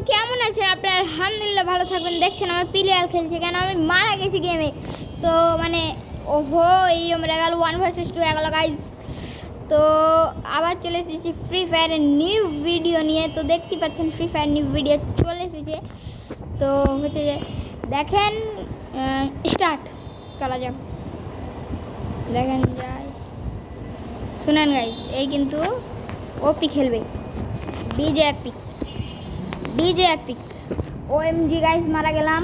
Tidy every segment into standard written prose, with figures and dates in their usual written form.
কেমন আছেন আপনারা? আলহামদুলিল্লাহ ভালো থাকবেন। দেখছেন আমার প্লেয়ার খেলছে, কেন আমি মারা গেছি গেমে। তো মানে ওহো, এই আমরা গেল 1 ভার্সেস 2 গেল গাইজ। তো আবার চলে এসেছি ফ্রি ফায়ারের নিউ ভিডিও নিয়ে। তো দেখতে পাচ্ছেন ফ্রি ফায়ার নিউ ভিডিও চলে এসেছে। তো হচ্ছে যে দেখেন, স্টার্ট করা যাক। দেখেন যাই, শুনেন গাইজ, এই কিন্তু ওপি খেলবে, ডিজে এপিক ওএমজি গাইজ। মারা গেলাম,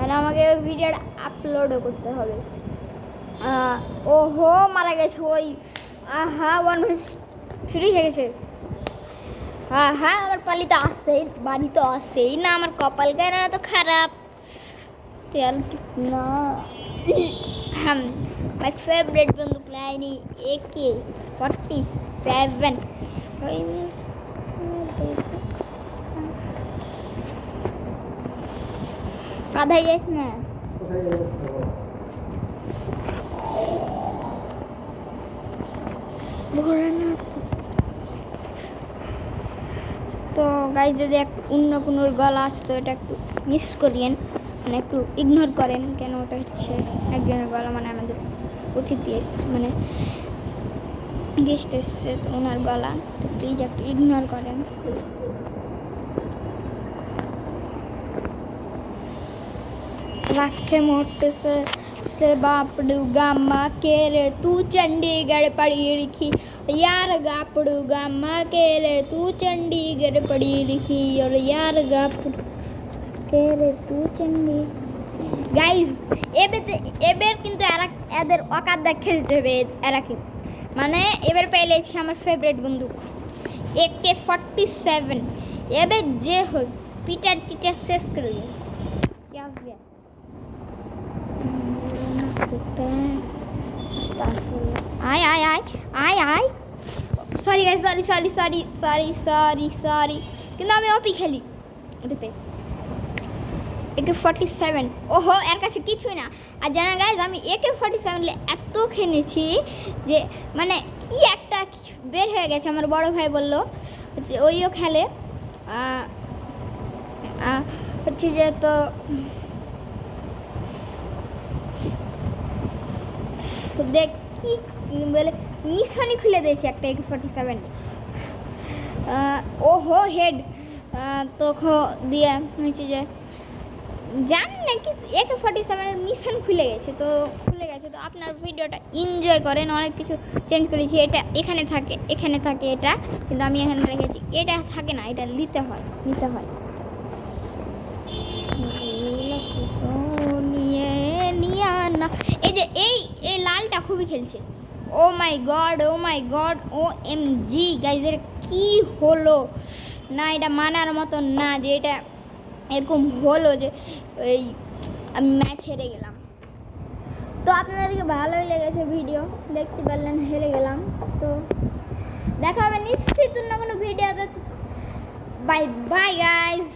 আর আমাকে ওই ভিডিওটা আপলোডও করতে হবে। ওহো, মারা গেছে ওই। আহা, 1 ভার্সেস 3 হয়ে গেছে। হ্যাঁ, আমার পালি তো আসছেই, বাড়ি তো আসছেই না। আমার কপাল কেন তো খারাপ না। हम माय फेवरेट बंदूक लाइनी AK-47 কাদাই যাইস না। তো গাইজ, যদি অন্য কোনো গলা আসতো এটা একটু মিস করিয়েন, মানে একটু ইগনোর করেন। কেন ওটা হচ্ছে একজনের গলা, মানে আমাদের অতিথি মানে গেস্ট এসছে, তো ওনার গলা, তো প্লিজ একটু ইগনোর করেন। रखे मोट से बापड़ू गामा के रे तू चंडीगढ़ पढ़ी लिखी यार, गापड़ू गामा के रे तू चंडीगढ़ पढ़ी लिखी और यार गापड़ू के रे तू चंडी। गाइज, এবার কিন্তু এদের অকাত খেলতে হবে এরাকে, মানে এবার পেয়েছি আমার ফেভারিট বন্দুক AK-47। এবার যে হোক পিটার শেষ করে দেবে। আয় সরি গাইস, সরি, কিন্তু আমি ওপি খেলি ওটাতে AK-47। ওহো, এর কাছে কিছুই না। আর জানেন গাইস, আমি AK-47 এত খেলেছি যে মানে কি একটা বের হয়ে গেছে। আমার বড় ভাই বললো হচ্ছে ওইও খেলে, হচ্ছে যে তো দেখ কি বলে নিশানি খুলে দিয়েছি একটা AK-47। ওহো, হেড তো দিয়ে হয়েছে যে জানেন না কি AK-47 এর মিশন খুলে গেছে। তো আপনার ভিডিওটা এনজয় করেন। অনেক কিছু চেঞ্জ করেছি। এটা এখানে থাকে এটা, কিন্তু আমি এখানে রেখেছি। এটা থাকে না, এটা নিতে হয়। এই যে এই লালটা খুবই খেলছে। ও মাই গড OMG গাইজের কি হলো না, এটা মানার মতন না যে এটা এরকম হলো যে এই আমি ম্যাচ হেরে গেলাম। তো আপনাদেরকে ভালোই লেগেছে ভিডিও, দেখতে পারলেন হেরে গেলাম। তো দেখা হবে নিশ্চিত অন্য কোনো ভিডিওতে। By guys.